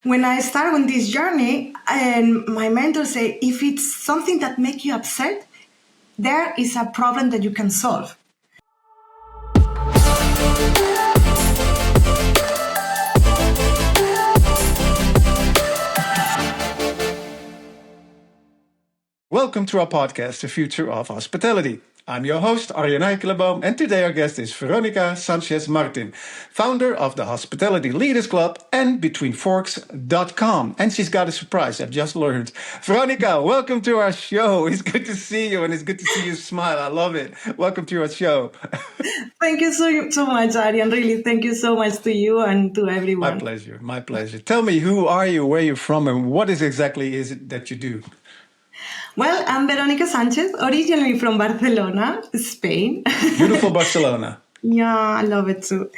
When I start on this journey, and my mentor say, if it's something that makes you upset, there is a problem that you can solve. Welcome to our podcast, The Future of Hospitality. I'm your host, Arjen Eikelenboom, and today our guest is Verónica Sánchez Martín, founder of the Hospitality Leaders Club and BetweenForks.com. And she's got a surprise, I've just learned. Verónica, welcome to our show. It's good to see you, and it's good to see you smile. I love it. Welcome to our show. Thank you so much, Arjen. Really, thank you so much to you and to everyone. My pleasure, my pleasure. Tell me, who are you, where you're from, and what exactly is it that you do? Well, I'm Verónica Sánchez, originally from Barcelona, Spain. Beautiful Barcelona. Yeah, I love it too.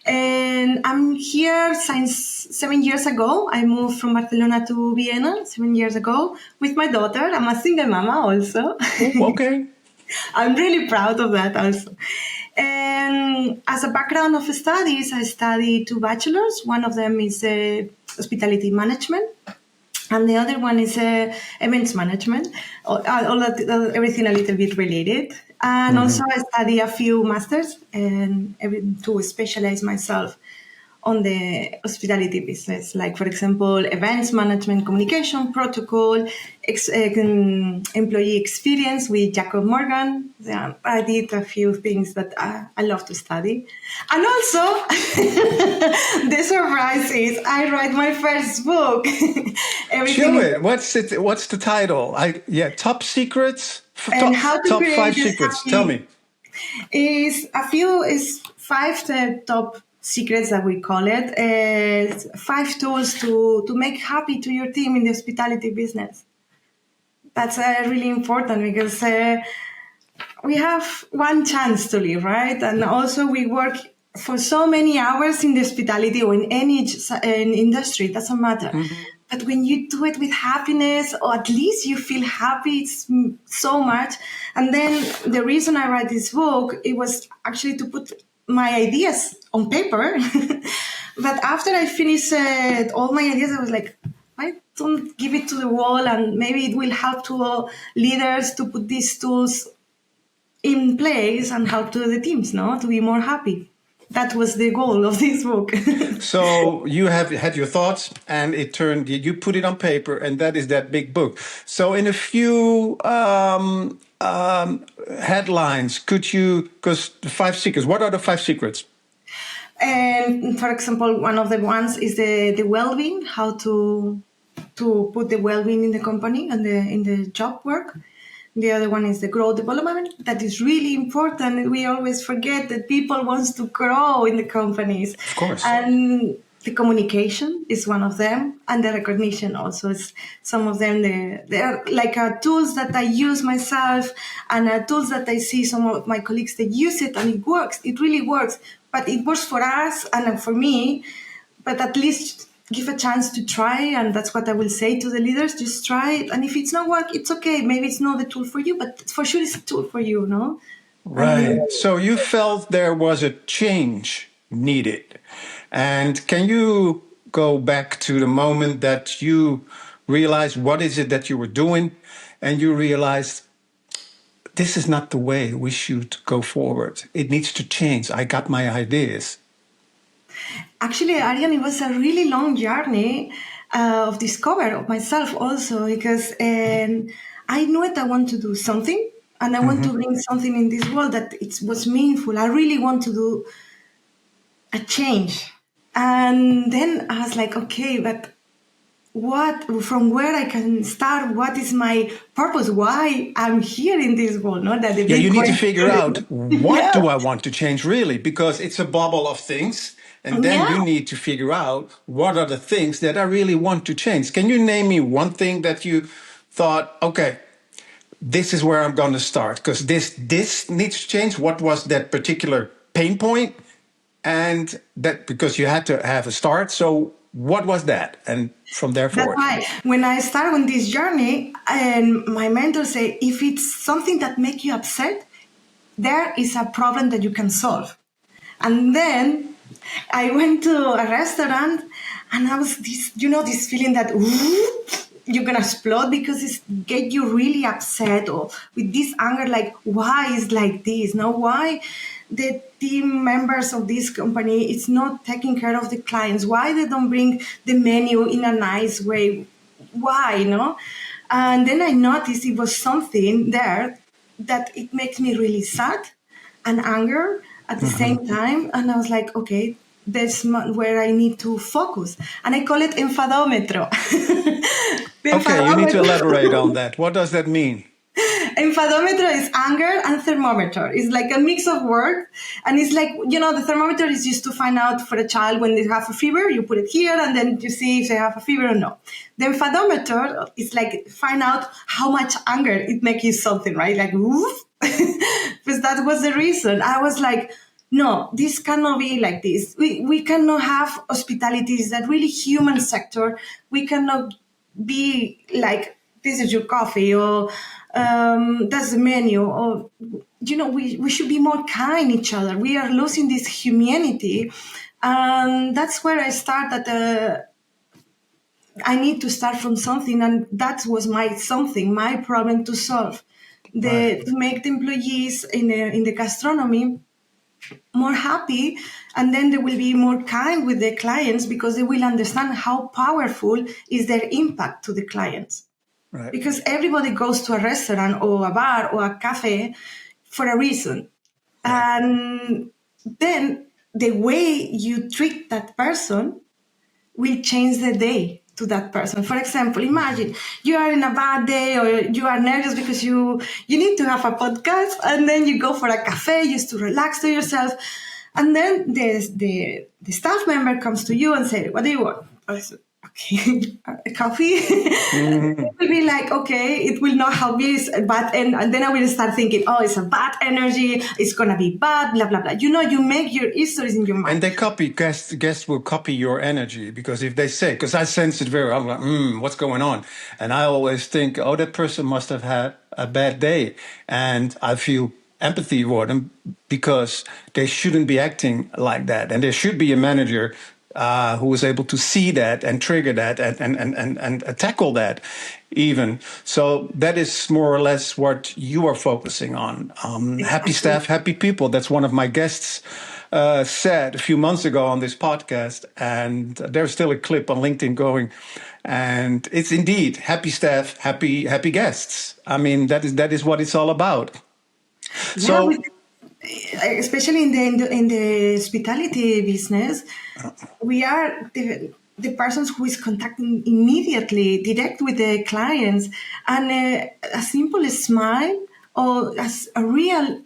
And I'm here since 7 years ago. I moved from Barcelona to Vienna 7 years ago with my daughter. I'm a single mama also. Okay. I'm really proud of that also. And as a background of studies, I studied 2 bachelors. One of them is hospitality management. And the other one is events management, everything a little bit related. And also I study a few masters and to specialize myself on the hospitality business, like, for example, events management, communication, protocol, employee experience with Jacob Morgan. Yeah, I did a few things that I love to study. And also, the surprise is I write my first book. Show it. What's the title? Top secrets? Top 5 secrets. Tell me. Is 5 top secrets that we call it. 5 tools to make happy to your team in the hospitality business. That's really important because we have one chance to live, right? And also we work for so many hours in the hospitality or in any industry, it doesn't matter. But when you do it with happiness, or at least you feel happy, it's so much. And then the reason I write this book, it was actually to put my ideas on paper. But after I finished all my ideas, I was like, I don't give it to the wall, and maybe it will help to leaders to put these tools in place and help to the teams, no, to be more happy. That was the goal of this book. So you have had your thoughts, and you put it on paper, and that is that big book. So in a few headlines, because the 5 secrets, what are the 5 secrets? And for example, one of the ones is the well-being, how to put the well-being in the company and in the job work. The other one is the growth development. That is really important. We always forget that people want to grow in the companies. Of course. And the communication is one of them. And the recognition also is some of them. They're like tools that I use myself, and tools that I see some of my colleagues that use it, and it works. It really works. But it works for us and for me. But at least give a chance to try, and that's what I will say to the leaders. Just try it, and if it's not work, it's okay. Maybe it's not the tool for you, but for sure it's a tool for you, no? Right. So you felt there was a change needed. And can you go back to the moment that you realized what is it that you were doing, and you realized this is not the way we should go forward. It needs to change. I got my ideas. Actually, Arjen, it was a really long journey of discovery of myself also, because I knew it. I want to do something, and I want to bring something in this world that it was meaningful. I really want to do a change. And then I was like, okay, but from where I can start? What is my purpose? Why I'm here in this world? Not that you need to figure out what do I want to change really, because it's a bubble of things. And then you need to figure out what are the things that I really want to change. Can you name me one thing that you thought, okay, this is where I'm going to start, because this needs to change? What was that particular pain point? And that, because you had to have a start. So what was that? And from there forward. That's why when I started on this journey, and my mentor said, if it's something that makes you upset, there is a problem that you can solve. And then I went to a restaurant And I was this feeling that you're gonna explode, because it's get you really upset, or with this anger, like, why is like this? Now, why the team members of this company is not taking care of the clients? Why they don't bring the menu in a nice way? Why, And then I noticed it was something there that it makes me really sad and anger at the same time. And I was like, okay, that's where I need to focus. And I call it enfadometro. The Okay, you need to elaborate enfadometro. on that. What does that mean? Enfadometro is anger, and thermometer. It's like a mix of words. And it's like, the thermometer is used to find out for a child when they have a fever. You put it here, and then you see if they have a fever or no. The enfadometer is like find out how much anger it makes you something, right? Like, woof. Because that was the reason. I was like, no, this cannot be like this. We cannot have hospitality. It's that really human sector. We cannot be like, this is your coffee, or that's the menu, or we should be more kind each other. We are losing this humanity, and that's where I start that I need to start from something, and that was my problem to solve, Right. to make the employees in the gastronomy more happy, and then they will be more kind with their clients, because they will understand how powerful is their impact to the clients. Right. Because everybody goes to a restaurant or a bar or a cafe for a reason. Right. And then the way you treat that person will change the day to that person. For example, imagine you are in a bad day, or you are nervous because you need to have a podcast, and then you go for a cafe just to relax to yourself. And then the staff member comes to you and say, what do you want? I said, okay, a coffee. Mhm. It will be like, okay, it will not help me, it's a bad, and then I will start thinking, oh, it's a bad energy, it's gonna be bad, blah blah blah. You make your histories in your And mind. they copy, guests will copy your energy, because if they say, because I sense it very, I'm like, what's going on? And I always think, oh, that person must have had a bad day. And I feel empathy for them, because they shouldn't be acting like that. And there should be a manager who is able to see that and trigger that and tackle that even. So that is more or less what you are focusing on. Happy Exactly. staff, happy people. That's one of my guests said a few months ago on this podcast, and there's still a clip on LinkedIn going, and it's indeed happy staff, happy guests. I mean, that is what it's all about. Yeah, So especially in the hospitality business, we are the persons who is contacting immediately, direct with the clients, and a simple smile, or as a real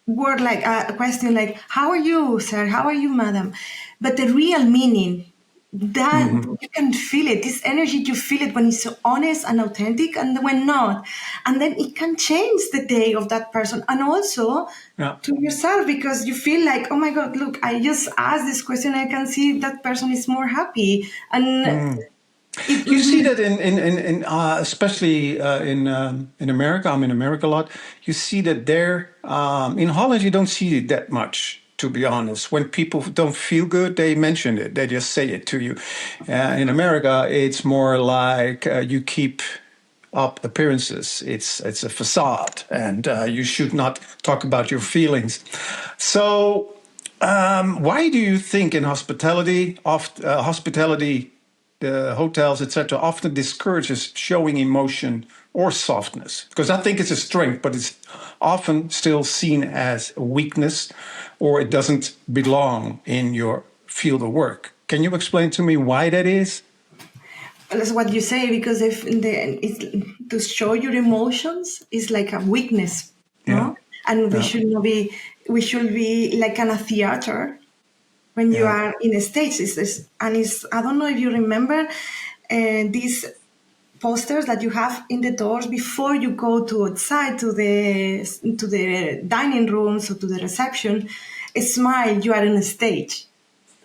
word, like a question like, how are you, sir? How are you, madam? But the real meaning, that you can feel it, this energy, you feel it when it's so honest and authentic, and when not. And then it can change the day of that person, and also yeah. to yourself, because you feel like, oh my god, look, I just asked this question, I can see that person is more happy, and it You gives see me. that in especially in America. I'm in America a lot. You see that there in Holland. You don't see it that much, to be honest. When people don't feel good, they mention it. They just say it to you. In America, it's more like you keep up appearances. It's a facade, and you should not talk about your feelings. So, why do you think in hospitality, hospitality, the hotels, etc., often discourages showing emotion or softness? Because I think it's a strength, but it's often still seen as a weakness, or it doesn't belong in your field of work. Can you explain to me why that is? That's what you say, because if to show your emotions is like a weakness, Yeah, no? And we yeah, should not be. We should be like in a theater when you yeah. are in a stage. And it's. I don't know if you remember these posters that you have in the doors before you go to outside to the dining rooms or to the reception. A smile. You are in a stage.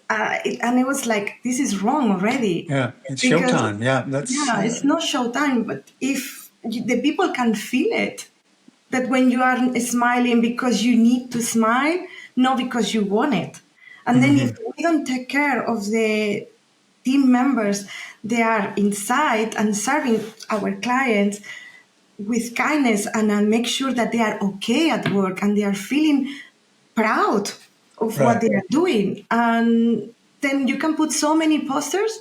And it was like, this is wrong already, Yeah, it's because showtime. Yeah, that's yeah, it's not showtime, but if the people can feel it, that when you are smiling because you need to smile, not because you want it. And then if we don't take care of team members, they are inside and serving our clients with kindness and make sure that they are okay at work and they are feeling proud of what they are doing. And then you can put so many posters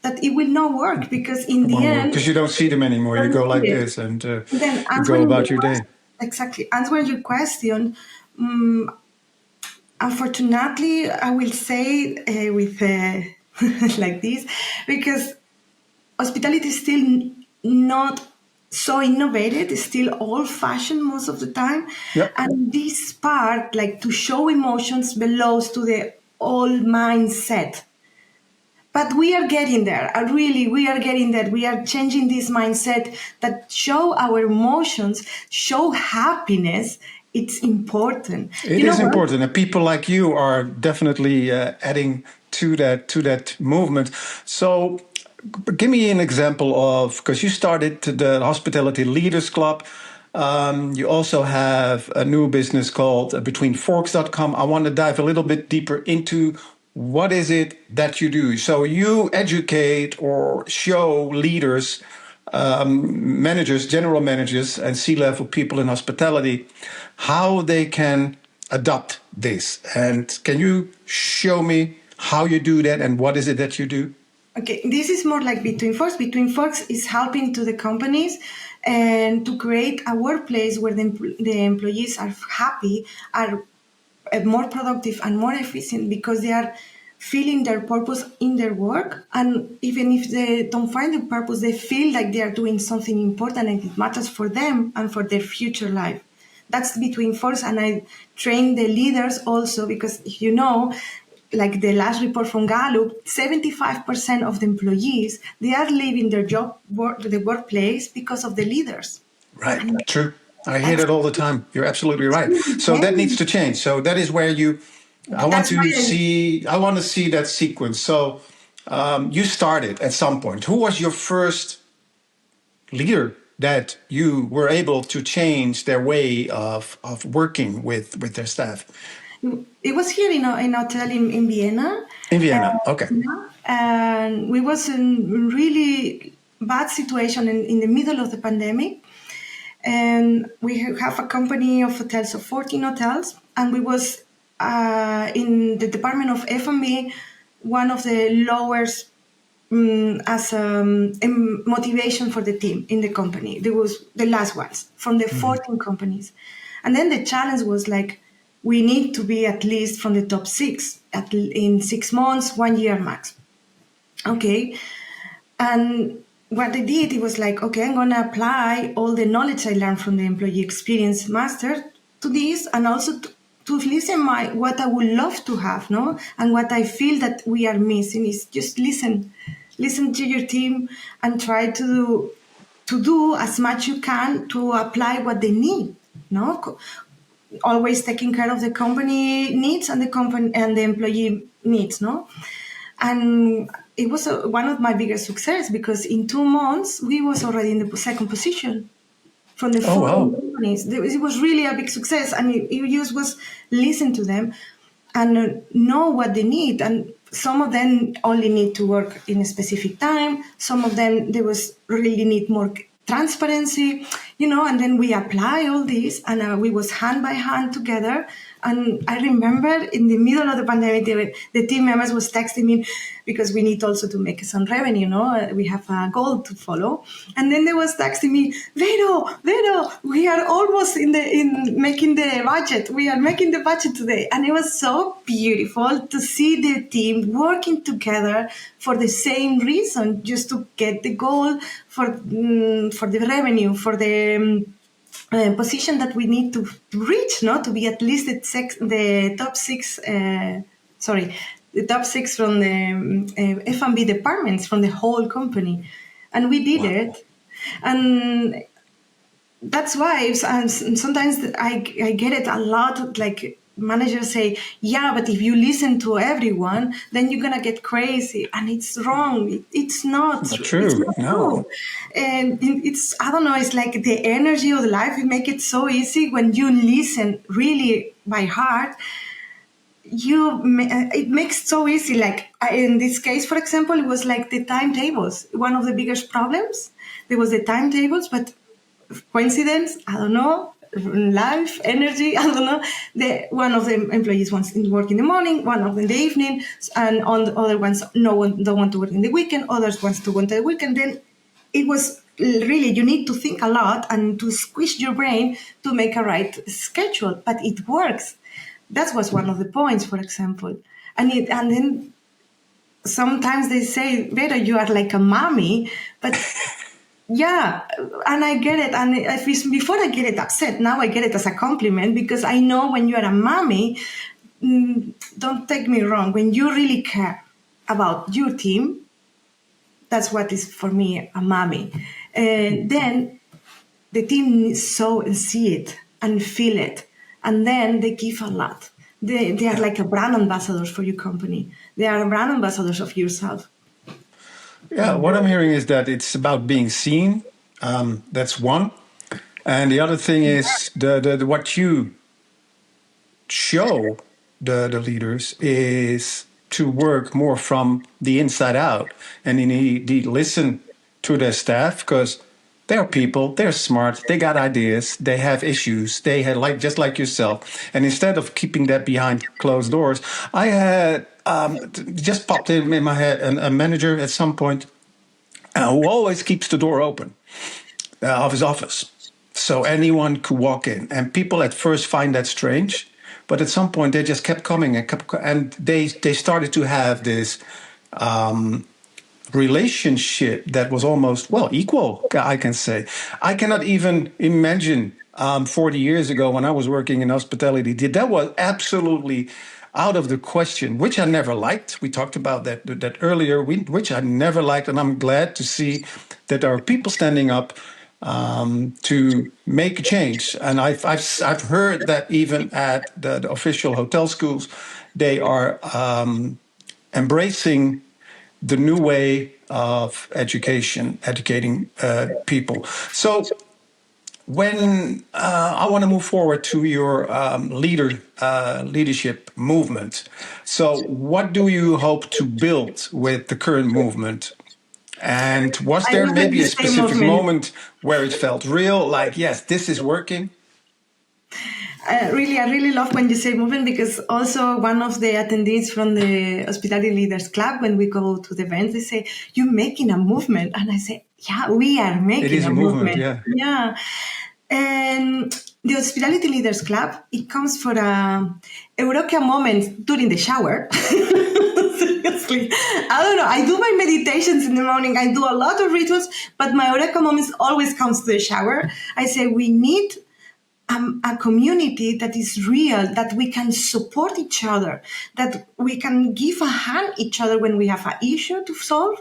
that it will not work, because in the end, because you don't see them anymore. You go like it. this and Then you go answering about your day. exactly, answering your question. Unfortunately, I will say with like this, because hospitality is still not so innovative. It's still old-fashioned most of the time. Yep. And this part, like to show emotions, belongs to the old mindset. But we are getting there. Really, we are getting there. We are changing this mindset that show our emotions, show happiness. It's important. It is important, and people like you are definitely adding to that movement. So, give me an example of, because you started the Hospitality Leaders Club. You also have a new business called BetweenForks.com. I want to dive a little bit deeper into what is it that you do. So you educate or show leaders, managers, general managers, and C-level people in hospitality how they can adopt this. And can you show me how you do that and what is it that you do? Okay, this is more like Between Forks. Between Forks is helping to the companies and to create a workplace where the employees are happy, are more productive and more efficient, because they are feeling their purpose in their work. And even if they don't find the purpose, they feel like they are doing something important and it matters for them and for their future life. That's Between Forks. And I train the leaders also, because you know, like the last report from Gallup, 75% of the employees, they are leaving their the workplace because of the leaders. Right, true. I hear that all the time. You're absolutely right. So that needs to change. So that is where I want to see that sequence. So you started at some point. Who was your first leader that you were able to change their way of working with their staff? It was here in a hotel in Vienna. In Vienna, okay. And we was in really bad situation in the middle of the pandemic. And we have a company of hotels, of 14 hotels, and we was in the department of F&B, one of the lowest as motivation for the team in the company. There was the last ones from the 14 companies. And then the challenge was like, we need to be at least from the top 6 in 6 months, 1 year max. Okay. And what I did, it was like, okay, I'm going to apply all the knowledge I learned from the employee experience master to this, and also to listen what I would love to have, no? And what I feel that we are missing is just listen to your team and try to do as much you can to apply what they need, no? Always taking care of the company needs and the employee needs, no? And it was one of my biggest success, because in 2 months we was already in the second position from the 4 companies. It was really a big success, and it just was listen to them and know what they need. And some of them only need to work in a specific time. Some of them really need more transparency, and then we apply all this, and we was hand by hand together. And I remember in the middle of the pandemic, the team members was texting me, because we need also to make some revenue, we have a goal to follow. And then they was texting me, Vero, we are almost in making the budget. We are making the budget today. And it was so beautiful to see the team working together for the same reason, just to get the goal for the revenue, for the position that we need to reach, to be at least the top 6. The top 6 from the F&B departments from the whole company, and we did it. And that's why sometimes I get it a lot. Like managers say, yeah, but if you listen to everyone, then you're gonna get crazy, and it's wrong. It's not true. It's not true. And it's, I don't know, it's like the energy of life. You make it so easy when you listen really by heart. it makes so easy. Like in this case, for example, it was like the timetables. One of the biggest problems, there was the timetables, but coincidence, I don't know, life, energy, I don't know. One of the employees wants to work in the morning, one of them in the evening, and all the other ones don't want to work in the weekend, others wants to work in the weekend. Then it was really, you need to think a lot and to squish your brain to make a right schedule, but it works. That was one of the points, for example. And then sometimes they say, Vera, you are like a mommy, but yeah, and I get it. And before I get it upset, now I get it as a compliment because I know when you are a mommy, don't take me wrong, when you really care about your team, that's what is for me a mommy. Then the team saw and see it and feel it, and then they give a lot. They are like a brand ambassadors for your company. They are brand ambassadors of yourself. Yeah, what I'm hearing is that it's about being seen. That's one. And the other thing is what you show the leaders is to work more from the inside out and indeed listen to their staff, because they're people, they're smart, they got ideas, they have issues, they had like just like yourself. And instead of keeping that behind closed doors, I had just popped in my head a manager at some point who always keeps the door open of his office, so anyone could walk in. And people at first find that strange, but at some point they just kept coming and they started to have this relationship that was almost, well, equal, I can say. I cannot even imagine 40 years ago when I was working in hospitality, that was absolutely out of the question, which I never liked. We talked about that earlier, which I never liked, and I'm glad to see that there are people standing up to make a change. And I've heard that even at the official hotel schools, they are embracing the new way of educating people. So when I want to move forward to your leadership movement, so what do you hope to build with the current movement? And was there maybe a specific moment where it felt real, like, yes, this is working? I really love when you say movement, because also one of the attendees from the Hospitality Leaders Club, when we go to the events, they say, you're making a movement. And I say, yeah, we are making a movement. Yeah. And the Hospitality Leaders Club, it comes for a Eureka moment during the shower. Seriously. I don't know. I do my meditations in the morning. I do a lot of rituals, but my Eureka moments always comes to the shower. I say, we need a community that is real, that we can support each other, that we can give a hand each other when we have an issue to solve,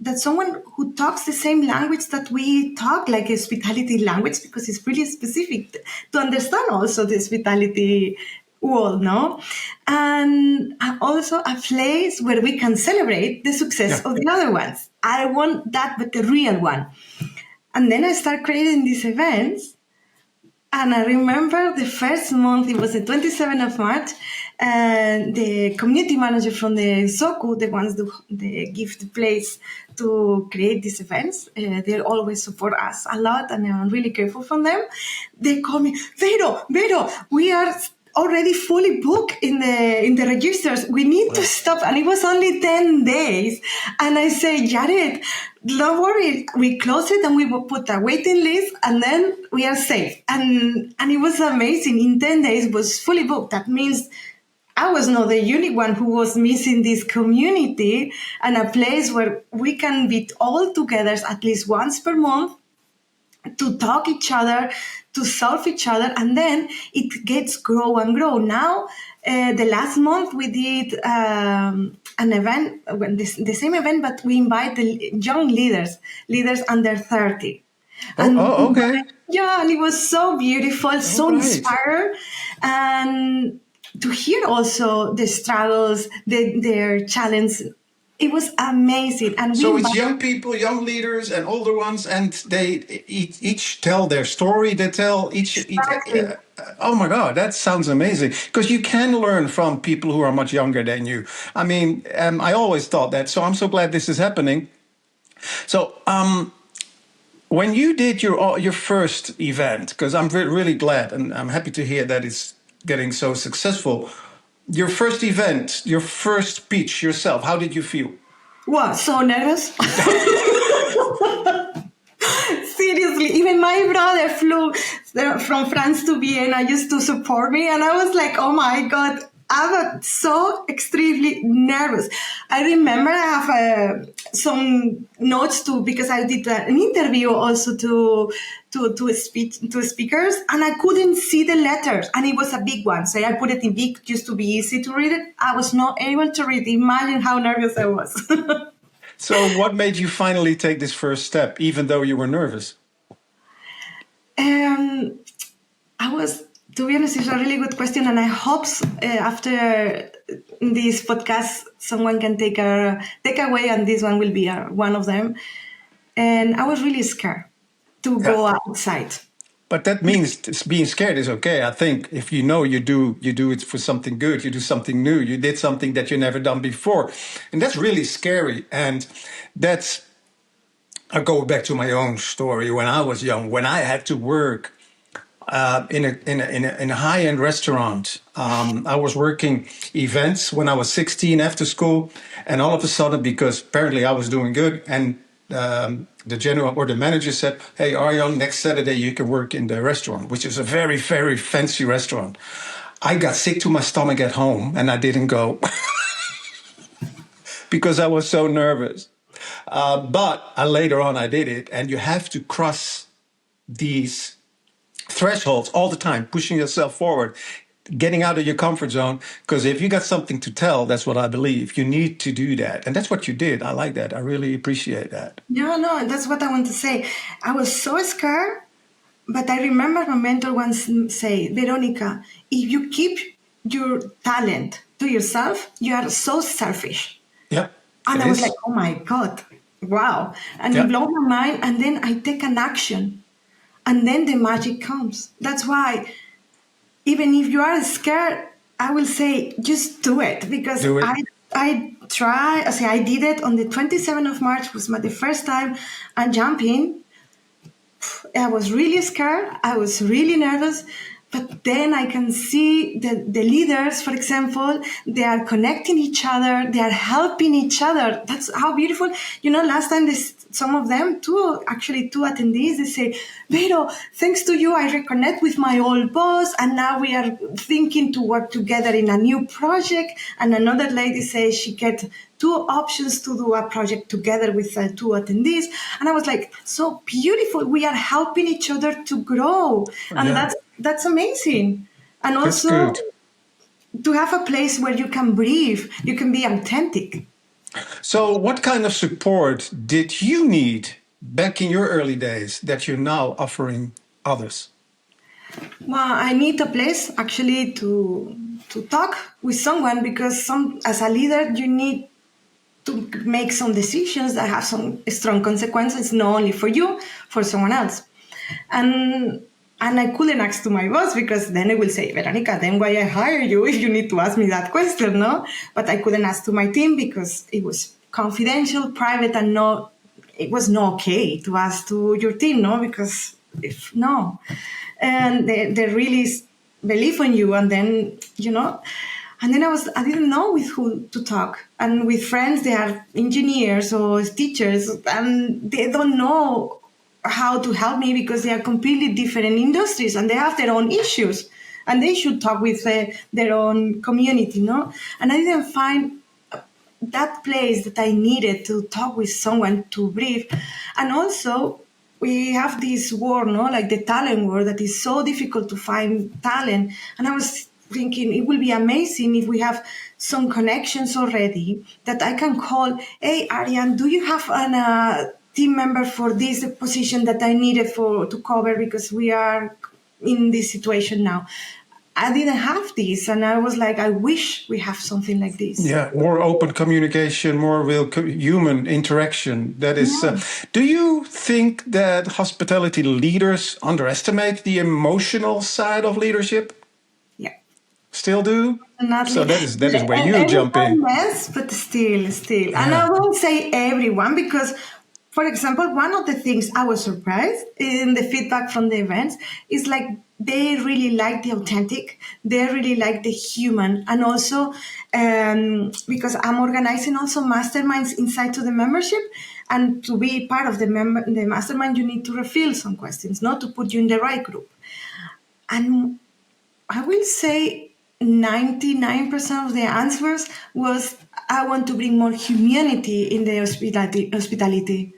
that someone who talks the same language that we talk, like a hospitality language, because it's really specific to understand also the hospitality world, no? And also a place where we can celebrate the success of the other ones. I want that, but the real one. And then I start creating these events. And I remember the first month, it was the 27th of March, and the community manager from the SOCU, the ones that they give the place to create these events, they always support us a lot, and I'm really grateful for them. They call me, Vero, we are already fully booked in the registers. We need to stop. And it was only 10 days. And I say, Jared, don't worry. We close it and we will put a waiting list, and then we are safe. And it was amazing. In 10 days, it was fully booked. That means I was not the unique one who was missing this community and a place where we can be all together at least once per month to talk each other, to solve each other, and then it gets grow and grow. Now, the last month we did an event, the same event, but we invite the young leaders under 30. Okay. Yeah, and it was so beautiful, so inspired, and to hear also the struggles, their challenges. It was amazing. And so it's young people, young leaders, and older ones, and they each tell their story. They tell each. Oh my God, that sounds amazing. Because you can learn from people who are much younger than you. I mean, I always thought that. So I'm so glad this is happening. So when you did your first event, because I'm really glad and I'm happy to hear that it's getting so successful. Your first event, your first speech yourself, how did you feel? Wow, so nervous. Seriously, even my brother flew from France to Vienna just to support me, and I was like, oh my God, I was so extremely nervous. I remember I have some notes too, because I did an interview also to speakers, and I couldn't see the letters, and it was a big one, so I put it in big just to be easy to read it. I was not able to read. Imagine how nervous I was. So what made you finally take this first step, even though you were nervous? I was, to be honest, it's a really good question, and I hope after this podcast, someone can take away, and this one will be one of them. And I was really scared to go outside. But that means being scared is okay. I think if you know you do it for something good, you do something new, you did something that you never done before, and that's really scary. And that's, I go back to my own story when I was young, when I had to work in a high-end restaurant. I was working events when I was 16 after school, and all of a sudden, because apparently I was doing good, and the general or the manager said, "Hey, Arjan, next Saturday you can work in the restaurant," which is a very, very fancy restaurant. I got sick to my stomach at home, and I didn't go because I was so nervous. But later on, I did it, and you have to cross these thresholds all the time, pushing yourself forward, getting out of your comfort zone. Because if you got something to tell, that's what I believe, you need to do that. And that's what you did. I like that. I really appreciate that. No, that's what I want to say. I was so scared, but I remember my mentor once say, Veronica, if you keep your talent to yourself, you are so selfish. Yeah. And I was like, oh my God, wow. And it blew my mind. And then I take an action. And then the magic comes. That's why, even if you are scared, I will say, just do it. Because I did it on the 27th of March, was the first time I'm jumping. I was really scared. I was really nervous. But then I can see the leaders, for example, they are connecting each other. They are helping each other. That's how beautiful. Last time some of them, two attendees, they say, Vero, thanks to you, I reconnect with my old boss. And now we are thinking to work together in a new project. And another lady says she get 2 options to do a project together with 2 attendees. And I was like, so beautiful. We are helping each other to grow. And that's amazing. And also to have a place where you can breathe, you can be authentic. So what kind of support did you need back in your early days that you're now offering others? Well, I need a place actually to talk with someone, because as a leader, you need to make some decisions that have some strong consequences, not only for you, for someone else. And I couldn't ask to my boss, because then it will say, Veronica, then why I hire you if you need to ask me that question, no? But I couldn't ask to my team because it was confidential, private, and it was not okay to ask to your team, no? Because and they really believe in you, and then, and then I didn't know with who to talk. And with friends, they are engineers or teachers, and they don't know how to help me because they are completely different industries and they have their own issues, and they should talk with their own community, no? And I didn't find that place that I needed to talk with someone to breathe. And also, we have this word, no, like the talent word, that is so difficult to find talent. And I was thinking it will be amazing if we have some connections already that I can call, hey, Arjan, do you have an team member for this position that I needed to cover because we are in this situation now? I didn't have this, and I was like, I wish we have something like this. Yeah, more open communication, more real human interaction. That is. Yeah. Do you think that hospitality leaders underestimate the emotional side of leadership? Yeah. Still do? Not So that is where and you jump everyone, in. yes, but still. And I Yeah. won't say everyone because, for example, one of the things I was surprised in the feedback from the events is like they really like the authentic, they really like the human, and also because I'm organizing also masterminds inside to the membership. And to be part of the mastermind, you need to refill some questions, not to put you in the right group. And I will say 99% of the answers was, I want to bring more humanity in the hospitality.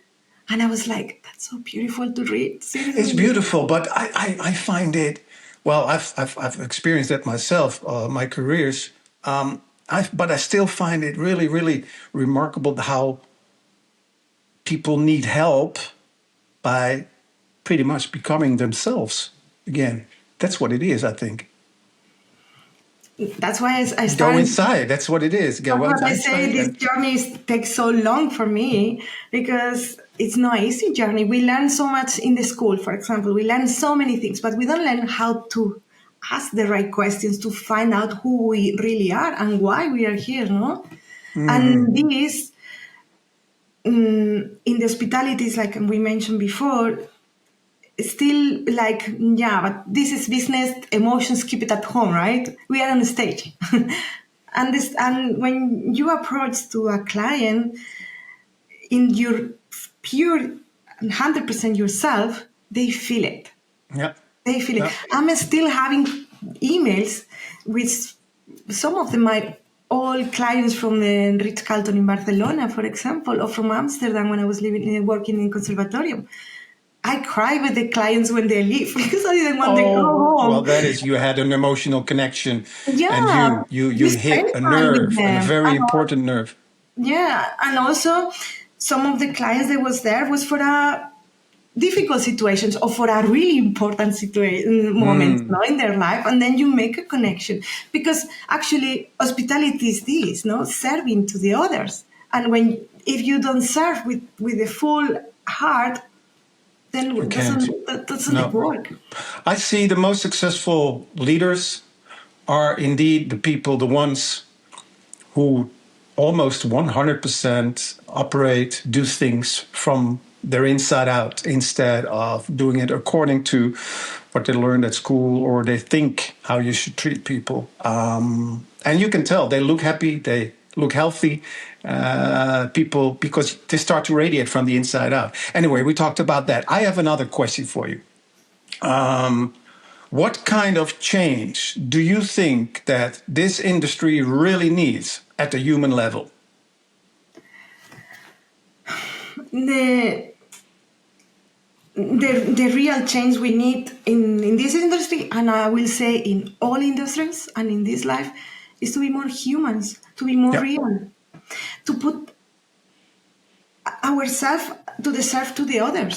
And I was like, that's so beautiful to read. It's Seriously. beautiful, but I find it. Well, I've experienced that myself. My careers, but I still find it really really remarkable how people need help by pretty much becoming themselves again. That's what it is, I think. That's why I Go started. inside. That's what it is. Go That's what I say. outside This and journey takes so long for me because it's not an easy journey. We learn so much in the school, for example. We learn so many things, but we don't learn how to ask the right questions to find out who we really are and why we are here, no? And this, in the hospitalities, like we mentioned before, still like, yeah, but this is business, emotions, keep it at home, right? We are on the stage. And when you approach to a client in your pure 100% yourself, they feel it. yeah, They feel it. yeah. I'm still having emails with some of them, my all clients from the Ritz-Carlton in Barcelona, for example, or from Amsterdam when I was working in conservatorium. I cry with the clients when they leave because I didn't want to go Oh, well, home. that is you had an emotional connection, and Yeah, you we spend hit a time with nerve, and a them. very important nerve. Yeah, and also some of the clients that was there was for a difficult situations or for a really important situation moment, no, in their life, and then you make a connection because actually hospitality is this, no, serving to the others. And when if you don't serve with the full heart, then You can't. that doesn't No. work. I see the most successful leaders are indeed the people, the ones who almost 100% operate, do things from their inside out instead of doing it according to what they learned at school or they think how you should treat people. And you can tell they look happy, they look healthy, people, because they start to radiate from the inside out. Anyway, we talked about that. I have another question for you. What kind of change do you think that this industry really needs at the human level? The the real change we need in this industry, and I will say in all industries and in this life, is to be more humans, to be more Yeah. real, to put ourselves to the serve to the others.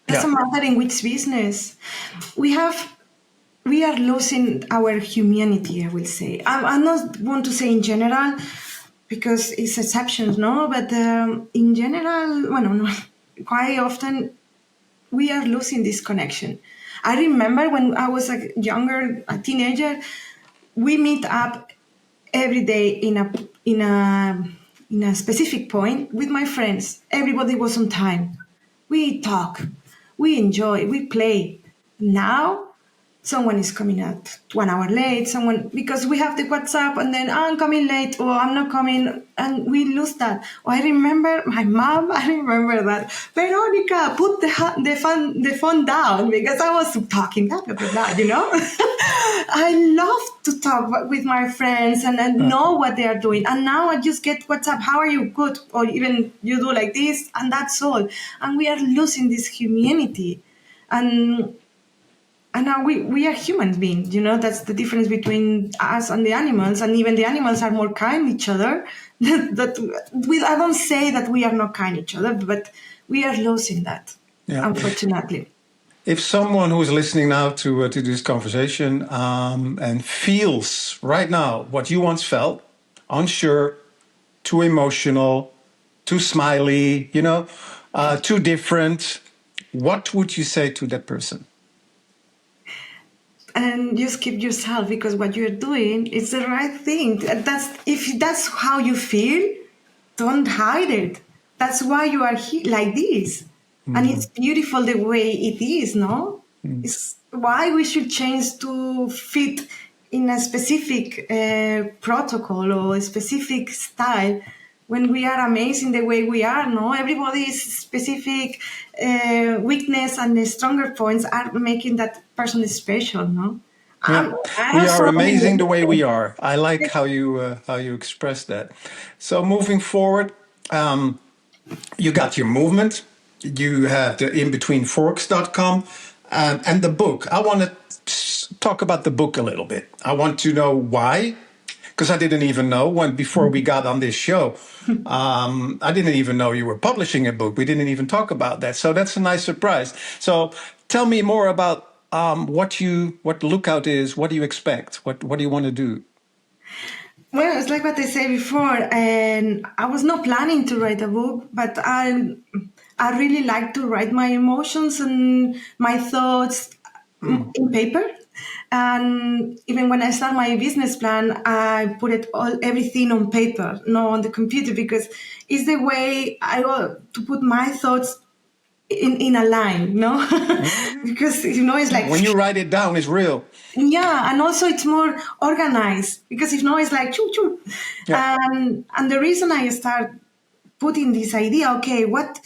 Yeah. Doesn't matter in which business. We are losing our humanity, I will say. I not want to say in general because it's exceptions, no? But in general, well, no, quite often we are losing this connection. I remember when I was a teenager, we meet up every day in a specific point with my friends. Everybody was on time. We talk, we enjoy, we play. Now someone is coming out 1 hour late, someone because we have the WhatsApp and then I'm coming late or I'm not coming and we lose that. Or I remember my mom, I remember that. Veronica, put the phone down because I was talking, blah, blah, blah, blah, you know? I love to talk with my friends and know what they are doing. And now I just get WhatsApp, how are you? Good. Or even you do like this and that's all. And we are losing this humanity. And now we are human beings, you know, that's the difference between us and the animals. And even the animals are more kind to each other. I don't say that we are not kind to each other, but we are losing that, Yeah. unfortunately. If someone who is listening now to this conversation and feels right now what you once felt, unsure, too emotional, too smiley, too different, what would you say to that person? And just keep yourself, because what you're doing is the right thing. That's if that's how you feel, don't hide it. That's why you are like this. And it's beautiful the way it is, no? It's why we should change to fit in a specific protocol or a specific style when we are amazing the way we are, no? Everybody's specific weakness and the stronger points are making that person special, no? Yeah, I we have are so many. amazing the way we are. I like how you express that. So moving forward, you got your movement. You have the inbetweenforks.com and the book. I want to talk about the book a little bit. I want to know why, because I didn't even know before we got on this show. I didn't even know you were publishing a book. We didn't even talk about that. So that's a nice surprise. So tell me more about what Lookout is. What do you expect? What do you want to do? Well, it's like what I said before, and I was not planning to write a book, but I really like to write my emotions and my thoughts in paper. And even when I start my business plan, I put everything on paper, not on the computer, because it's the way I want to put my thoughts in a line, no? Because it's like When you write it down, it's real. yeah, and also it's more organized, because if not, it's like choo choo. Yeah. And the reason I start putting this idea, okay, what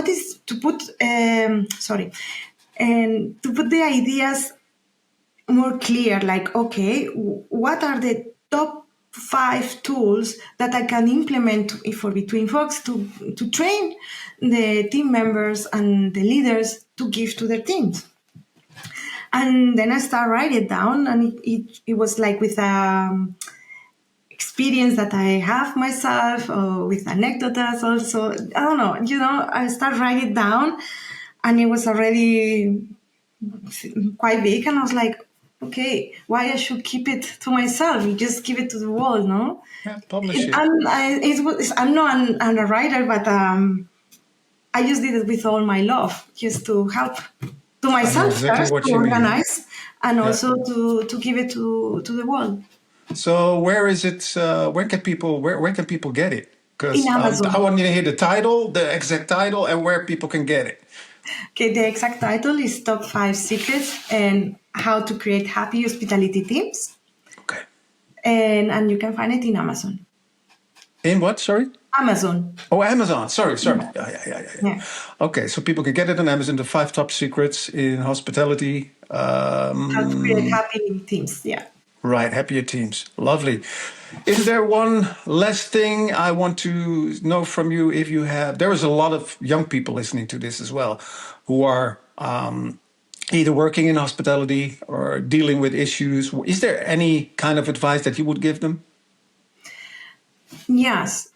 is to put and to put the ideas more clear, like okay, what are the top 5 tools that I can implement for Between Folks to train the team members and the leaders to give to their teams. And then I start writing it down, and it was like with experience that I have myself, or with anecdotes also. I don't know, I start writing it down, and it was already quite big, and I was like, okay, why I should keep it to myself? You just give it to the world, no? Yeah, publish it. I'm not a writer, but I just did it with all my love, just to help to myself exactly first, what to you mean. organize, and also to give it to the world. So where is it? Where can people get it? In Because Amazon. I want you to hear the title, the exact title, and where people can get it. Okay, the exact title is Top 5 Secrets and How to Create Happy Hospitality Teams. Okay. And you can find it in Amazon. In what? Sorry? Amazon. Oh, Amazon. Sorry. Yeah. Okay, so people can get it on Amazon. The 5 top secrets in hospitality. How to create happy teams. Yeah. Right, happier teams. Lovely. Is there one last thing I want to know from you? If you have, there is a lot of young people listening to this as well, who are either working in hospitality or dealing with issues. Is there any kind of advice that you would give them? Yes.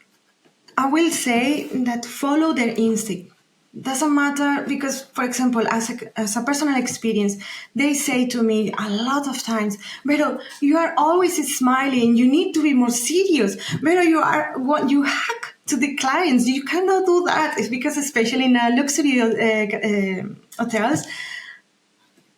I will say that follow their instinct. Doesn't matter, because, for example, as a personal experience, they say to me a lot of times, Vero, you are always smiling. You need to be more serious. Vero, you hack to the clients. You cannot do that. It's because, especially in luxury hotels,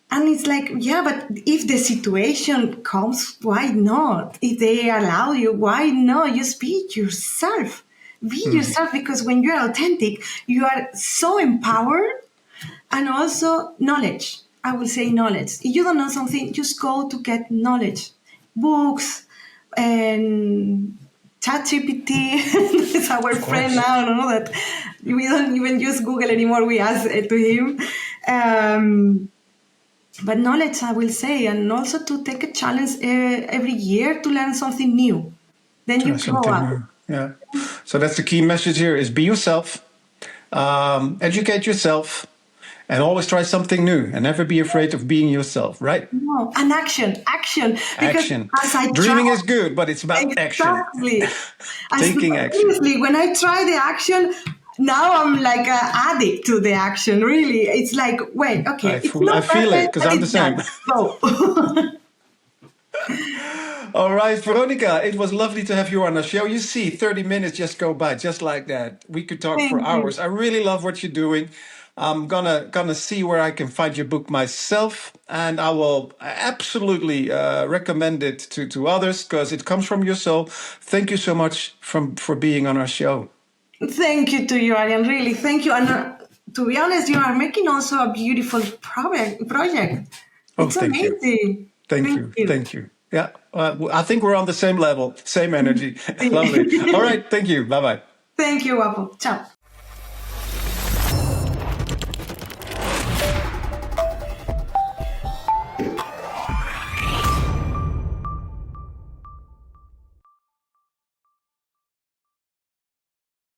and it's like, yeah, but if the situation comes, why not? If they allow you, why not? Just be yourself. Be yourself, because when you're authentic, you are so empowered. And also knowledge. I will say knowledge. If you don't know something, just go to get knowledge. Books and ChatGPT is our friend now. No, that we don't even use Google anymore. We ask it to him. But knowledge, I will say, and also to take a challenge every year to learn something new. Then you grow up. Yeah. So that's the key message here: is be yourself, educate yourself, and always try something new, and never be afraid of being yourself. Right? No, and action. Because as Dreaming is good, but it's about exactly. action. Taking action. Seriously, when I try the action, now I'm like an addict to the action. Really, it's like, wait, okay, it's I not feel it perfect, because but I'm the it's same. done. Go. All right, Veronica, it was lovely to have you on the show. You see, 30 minutes just go by just like that. We could talk for Thank you. hours. I really love what you're doing. I'm gonna see where I can find your book myself, and I will absolutely recommend it to others because it comes from your soul. Thank you so much for being on our show. Thank you to you, Ariane. Really, thank you. And to be honest, you are making also a beautiful project. Oh, It's thank you. amazing. Thank Thank you. you. Thank you. Yeah, I think we're on the same level, same energy. Lovely. All right. Thank you. Bye bye. Thank you, Wapo. Ciao.